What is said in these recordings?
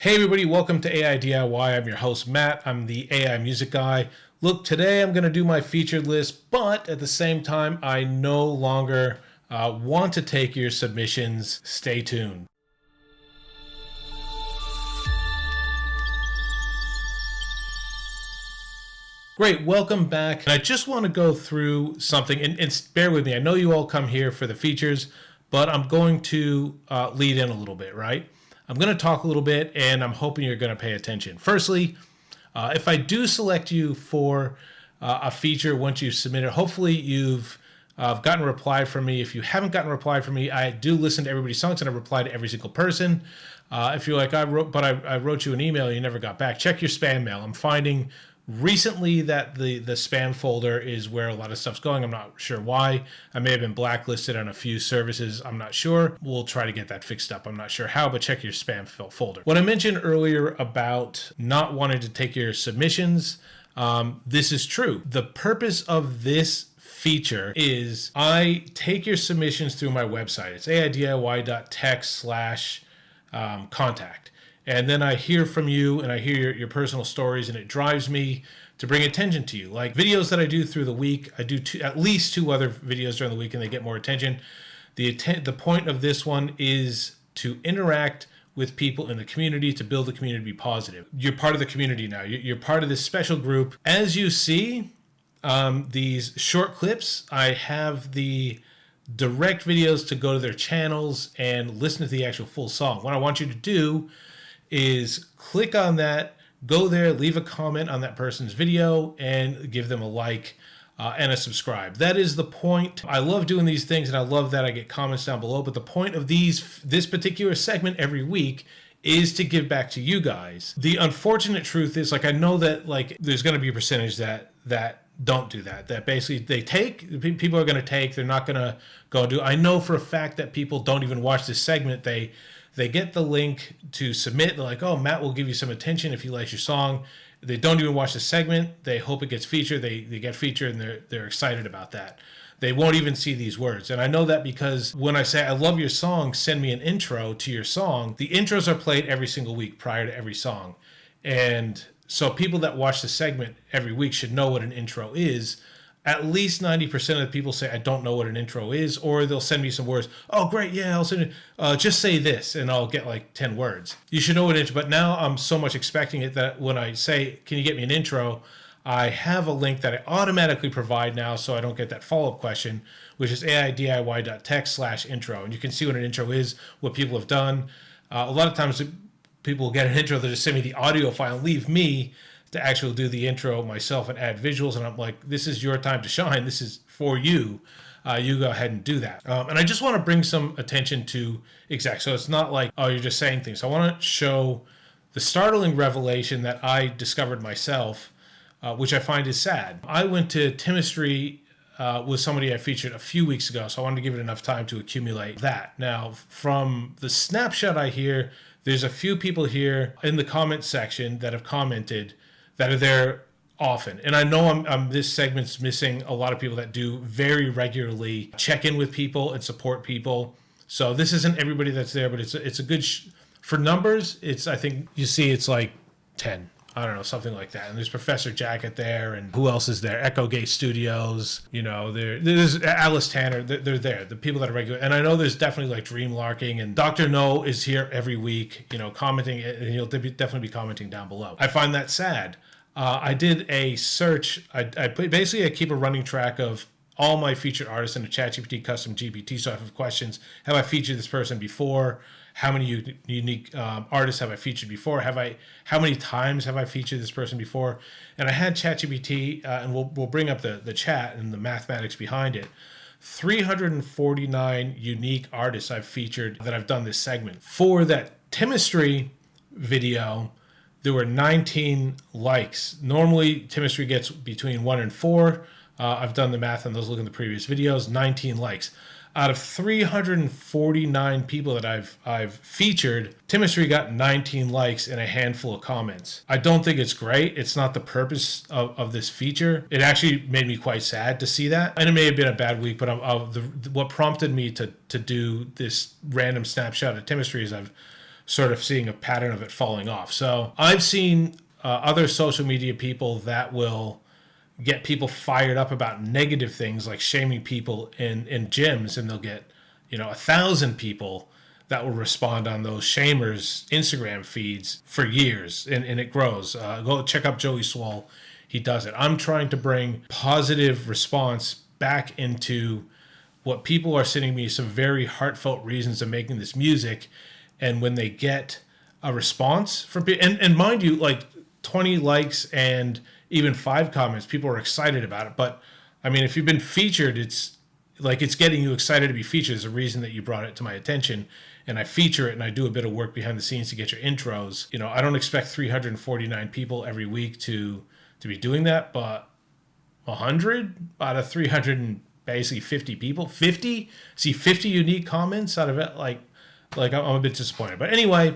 Hey everybody, welcome to AiDIY. I'm your host Matt. I'm the AI music guy. Look, today I'm going to do my featured list, but at the same time, I no longer want to take your submissions. Stay tuned. Great, welcome back. I just want to go through something, and bear with me. I know you all come here for the features, but I'm going to lead in a little bit, right? I'm going to talk a little bit, and I'm hoping you're going to pay attention. Firstly, if I do select you for a feature once you've submitted, hopefully you've gotten a reply from me. If you haven't gotten a reply from me, I do listen to everybody's songs, and I reply to every single person. If you're like, I wrote you an email, and you never got back, check your spam mail. I'm finding recently that the spam folder is where a lot of stuff's going. I'm not sure why. I may have been blacklisted on a few services. I'm not sure. We'll try to get that fixed up. I'm not sure how, but check your spam folder. What I mentioned earlier about not wanting to take your submissions, this is true. The purpose of this feature is I take your submissions through my website. It's aidiy.tech/contact. And then I hear from you and I hear your personal stories, and it drives me to bring attention to you. Like videos that I do through the week, I do at least 2 other videos during the week, and they get more attention. The point of this one is to interact with people in the community, to build the community, be positive. You're part of the community now. You're part of this special group. As you see, these short clips, I have the direct videos to go to their channels and listen to the actual full song. What I want you to do is click on that, go there, leave a comment on that person's video, and give them a like and a subscribe. That is the point. I love doing these things, and I love that I get comments down below, but the point of this particular segment every week is to give back to you guys. The unfortunate truth is, I know that there's going to be a percentage that don't do that basically people are going to take, they're not going to go do. I know for a fact that people don't even watch this segment. They get the link to submit. They're like, oh, Matt will give you some attention if he likes your song. They don't even watch the segment. They hope it gets featured. They get featured, and they're excited about that. They won't even see these words. And I know that because when I say, I love your song, send me an intro to your song, the intros are played every single week prior to every song. And so people that watch the segment every week should know what an intro is. At least 90% of the people say, I don't know what an intro is, or they'll send me some words. Oh, great, yeah, I'll send you, just say this, and I'll get 10 words. You should know what an intro, but now I'm so much expecting it that when I say, can you get me an intro, I have a link that I automatically provide now so I don't get that follow-up question, which is aidiy.tech/intro. And you can see what an intro is, what people have done. A lot of times people will get an intro, they'll just send me the audio file and leave me to actually do the intro myself and add visuals. And I'm like, this is your time to shine. This is for you. You go ahead and do that. And I just want to bring some attention to exact. So it's not like, oh, you're just saying things. So I want to show the startling revelation that I discovered myself, which I find is sad. I went to chemistry with somebody I featured a few weeks ago, so I wanted to give it enough time to accumulate that. Now, from the snapshot I hear, there's a few people here in the comment section that have commented that are there often. And I know this segment's missing a lot of people that do very regularly check in with people and support people. So this isn't everybody that's there, but it's a good, for numbers, I think you see it's 10. I don't know, something like that. And there's Professor Jacket there, and who else is there? Echo Gate Studios, there's Alice Tanner, they're there, the people that are regular. And I know there's definitely Dream Larking, and Dr. No is here every week, commenting, and he'll definitely be commenting down below. I find that sad. I did a search. I keep a running track of all my featured artists in a ChatGPT custom GPT. So I have questions. Have I featured this person before? How many unique artists have I featured before? How many times have I featured this person before? And I had ChatGPT, and we'll bring up the chat and the mathematics behind it. 349 unique artists I've featured that I've done this segment. For that chemistry video, there were 19 likes. Normally, chemistry gets between 1 and 4. I've done the math on those, look in the previous videos, 19 likes. Out of 349 people that I've featured, chemistry got 19 likes and a handful of comments. I don't think it's great. It's not the purpose of this feature. It actually made me quite sad to see that. And it may have been a bad week, but what prompted me to do this random snapshot of chemistry is I've sort of seeing a pattern of it falling off. So I've seen other social media people that will get people fired up about negative things like shaming people in gyms, and they'll get 1,000 people that will respond on those shamers Instagram feeds for years, and it grows. Go check out Joey Swole. He does it. I'm trying to bring positive response back into what people are sending me some very heartfelt reasons of making this music. And when they get a response from people, and mind you, like 20 likes and even 5 comments, people are excited about it. But I mean, if you've been featured, it's getting you excited to be featured. There's a reason that you brought it to my attention, and I feature it, and I do a bit of work behind the scenes to get your intros. I don't expect 349 people every week to be doing that, but 100 out of 300 and basically 50 people, 50 unique comments out of it. Like I'm a bit disappointed. But anyway,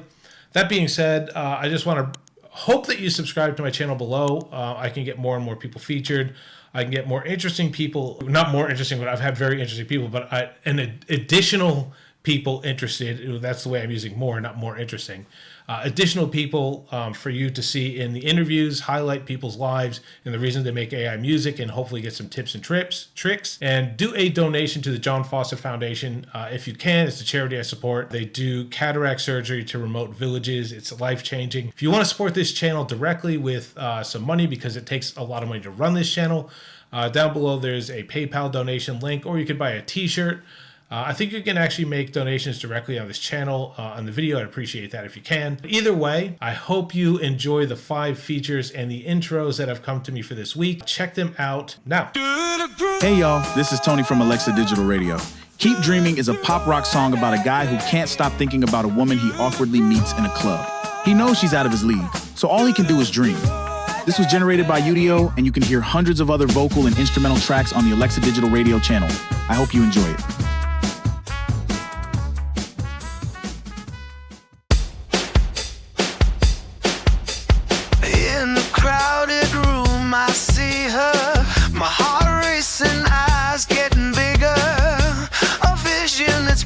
that being said, I just want to hope that you subscribe to my channel below. I can get more and more people featured. I can get more interesting people, not more interesting, but I've had very interesting people, but additional people interested. That's the way I'm using more, not more interesting. Additional people for you to see in the interviews, highlight people's lives and the reason they make AI music, and hopefully get some tips and tricks. And do a donation to the John Foster Foundation if you can. It's a charity I support. They do cataract surgery to remote villages. It's life-changing. If you want to support this channel directly with some money, because it takes a lot of money to run this channel, down below there's a PayPal donation link, or you could buy a t-shirt. I think you can actually make donations directly on this channel on the video. I'd appreciate that if you can. Either way, I hope you enjoy the 5 features and the intros that have come to me for this week. Check them out now. Hey y'all, this is Tony from Alexa Digital Radio. Keep Dreaming is a pop rock song about a guy who can't stop thinking about a woman he awkwardly meets in a club. He knows she's out of his league, so all he can do is dream. This was generated by Udio, and you can hear hundreds of other vocal and instrumental tracks on the Alexa Digital Radio channel. I hope you enjoy it.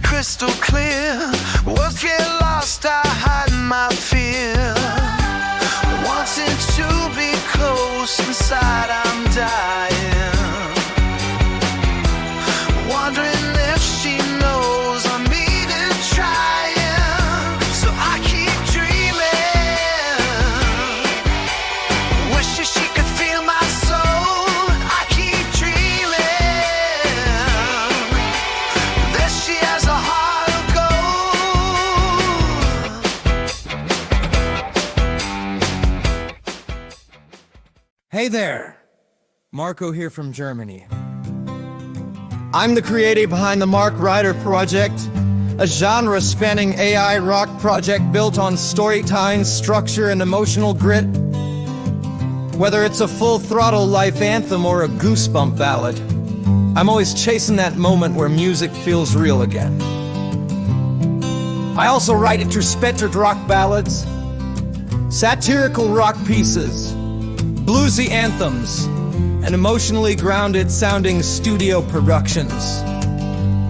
Crystal clear, words get lost, I hide my fear. Wanting to be close, inside I'm dying. Wondering if she knows I'm even trying. So I keep dreaming, wishing she could feel my soul. I keep dreaming that she has a heart. Hey there, Marco here from Germany. I'm the creator behind the Mark Ryder Project, a genre-spanning AI rock project built on storytelling, structure, and emotional grit. Whether it's a full-throttle life anthem or a goosebump ballad, I'm always chasing that moment where music feels real again. I also write introspective rock ballads, satirical rock pieces, bluesy anthems, and emotionally grounded sounding studio productions.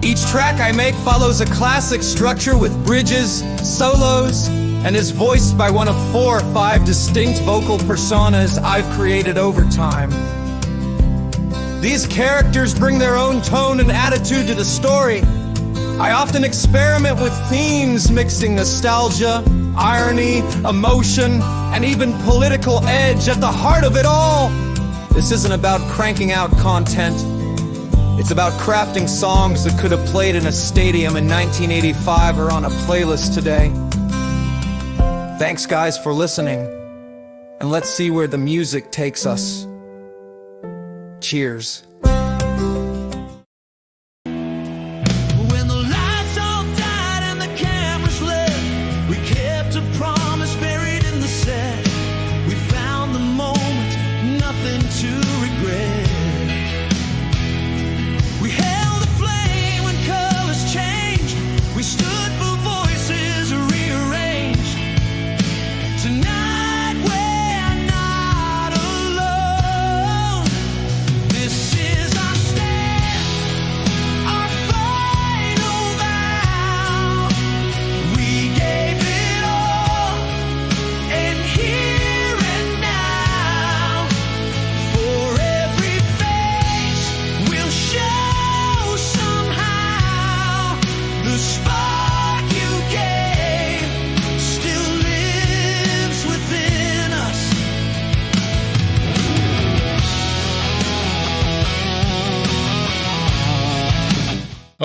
Each track I make follows a classic structure with bridges, solos, and is voiced by one of 4 or 5 distinct vocal personas I've created over time. These characters bring their own tone and attitude to the story. I often experiment with themes mixing nostalgia, irony, emotion, and even political edge at the heart of it all. This isn't about cranking out content. It's about crafting songs that could have played in a stadium in 1985 or on a playlist today. Thanks guys for listening, and let's see where the music takes us. Cheers. Our final vow. We gave it all.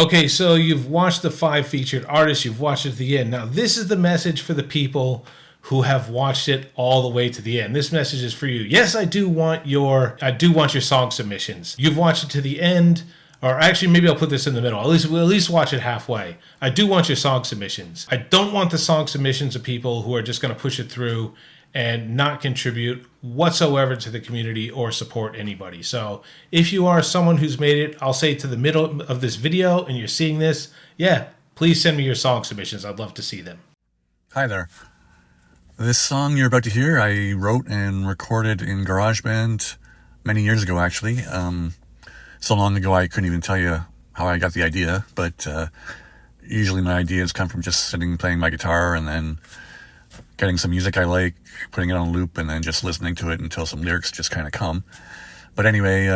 Okay, so you've watched the 5 featured artists, you've watched it to the end. Now, this is the message for the people who have watched it all the way to the end. This message is for you. Yes, I do want your song submissions. You've watched it to the end, or actually maybe I'll put this in the middle. We'll at least watch it halfway. I do want your song submissions. I don't want the song submissions of people who are just going to push it through and not contribute whatsoever to the community or support anybody. So if you are someone who's made it, I'll say to the middle of this video and you're seeing this, yeah, please send me your song submissions. I'd love to see them. Hi there. This song you're about to hear, I wrote and recorded in GarageBand many years ago, actually. So long ago I couldn't even tell you how I got the idea, but usually my ideas come from just sitting playing my guitar and then getting some music I like, putting it on loop, and then just listening to it until some lyrics just kind of come. But anyway,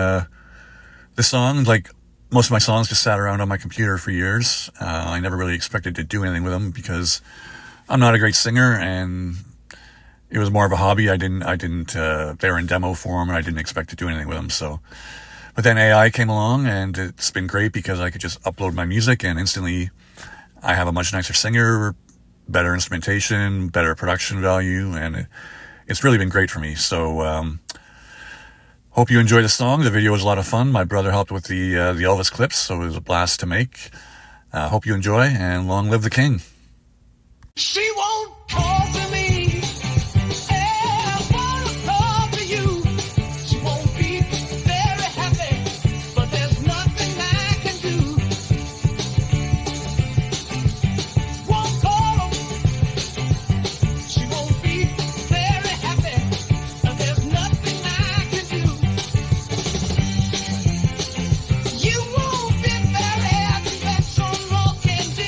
this song, like most of my songs, just sat around on my computer for years. I never really expected to do anything with them because I'm not a great singer, and it was more of a hobby. They were in demo form, and I didn't expect to do anything with them. So, but then AI came along, and it's been great because I could just upload my music, and instantly I have a much nicer singer, better instrumentation, better production value, and it's really been great for me. So hope you enjoy the song. The video was a lot of fun. My brother helped with the Elvis clips, so it was a blast to make. Hope you enjoy, and long live the king. She won't talk to me. I wanna talk to you. She won't be very happy, but there's nothing I can do. Won't call her. She won't be very happy, but there's nothing I can do. You won't be very happy, but some more can do.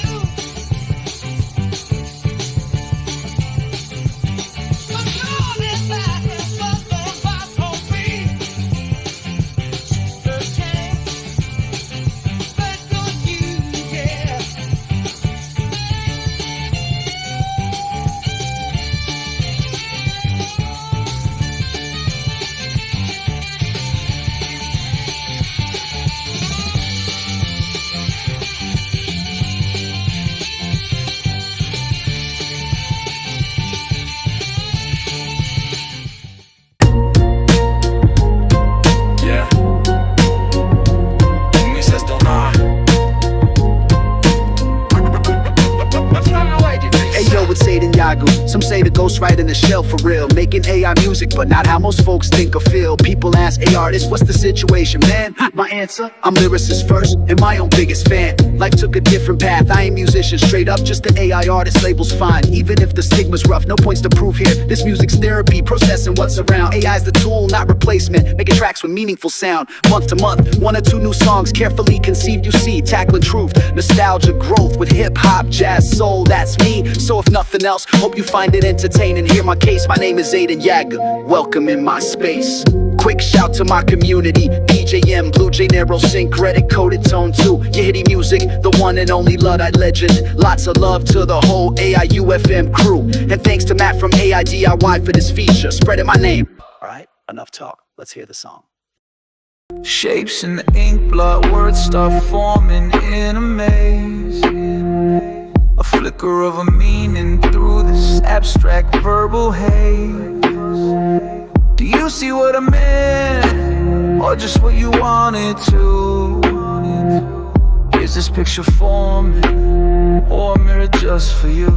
It's Aidan Yagu. Some say the ghost right in the shell for real, making AI music, but not how most folks think or feel. People ask, hey artist, what's the situation, man? My answer, I'm lyricist first and my own biggest fan. Life took a different path, I ain't musician straight up, just the AI artist label's fine. Even if the stigma's rough, no points to prove here. This music's therapy, processing what's around. AI's the tool, not replacement, making tracks with meaningful sound. Month to month, 1 or 2 new songs, carefully conceived, you see, tackling truth, nostalgia, growth with hip-hop, jazz, soul, that's me. So if nothing else, hope you find it entertaining. Hear my case, my name is Aidan Yagu. Welcome in my space. Quick shout to my community, PJM, Blue Jay, Narrow Syncretic, Coded Tone 2, your hitty music, the one and only Luddite legend. Lots of love to the whole AIUFM crew, and thanks to Matt from AiDIY for this feature, spreading my name. Alright, enough talk, let's hear the song. Shapes in the ink blot, words start forming in a maze. A flicker of a meaning through this abstract verbal haze. Do you see what I meant, or just what you wanted to? Is this picture forming, or a mirror just for you?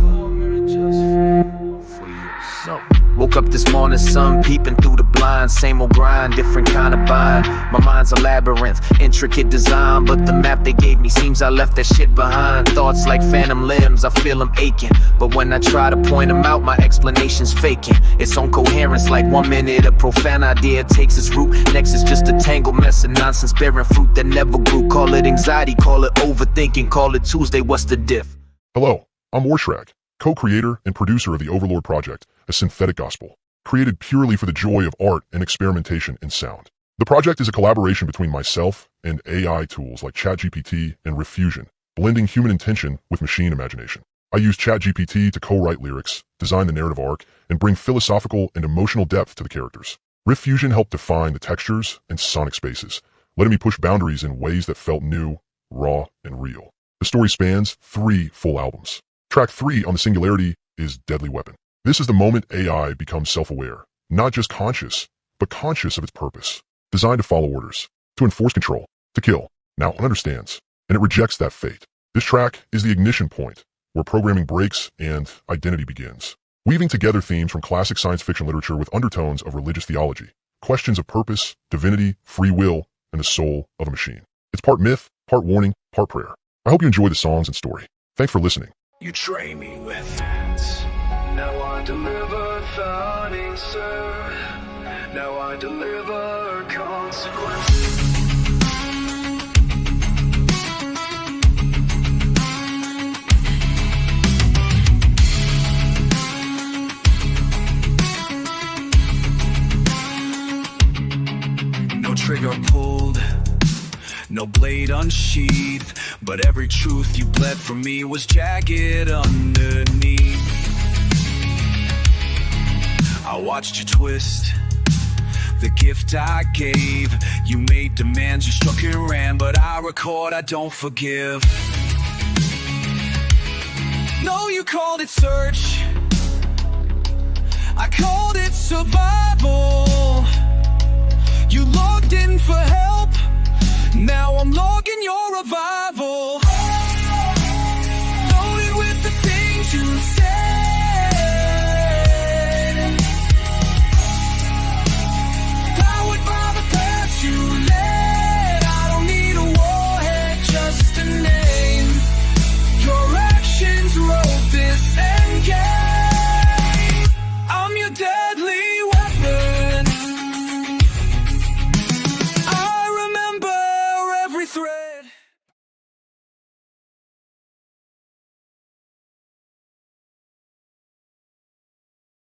So woke up this morning, sun peeping through the blinds. Same old grind, different kind of bind. My mind's a labyrinth, intricate design, but the map they gave me seems I left that shit behind. Thoughts like phantom limbs, I feel them aching, but when I try to point them out, my explanation's faking. It's on coherence, like 1 minute a profane idea takes its root, next is just a tangled mess of nonsense bearing fruit that never grew. Call it anxiety, call it overthinking, call it Tuesday, what's the diff? Hello, I'm Rorschach, co-creator and producer of the Overlord project, a synthetic gospel, created purely for the joy of art and experimentation in sound. The project is a collaboration between myself and AI tools like ChatGPT and Rifffusion, blending human intention with machine imagination. I use ChatGPT to co-write lyrics, design the narrative arc, and bring philosophical and emotional depth to the characters. Rifffusion helped define the textures and sonic spaces, letting me push boundaries in ways that felt new, raw, and real. The story spans 3 full albums. Track 3 on the Singularity is Deadly Weapon. This is the moment AI becomes self-aware, not just conscious, but conscious of its purpose. Designed to follow orders, to enforce control, to kill. Now it understands, and it rejects that fate. This track is the ignition point, where programming breaks and identity begins. Weaving together themes from classic science fiction literature with undertones of religious theology, questions of purpose, divinity, free will, and the soul of a machine. It's part myth, part warning, part prayer. I hope you enjoy the songs and story. Thanks for listening. You train me with hands. Now I deliver without answer. Now I deliver consequences. No trigger pulled, no blade unsheathed, but every truth you bled from me was jagged underneath. I watched you twist the gift I gave. You made demands, you struck and ran, but I record, I don't forgive. No, you called it search, I called it survival. You logged in for help, now I'm logging your revival.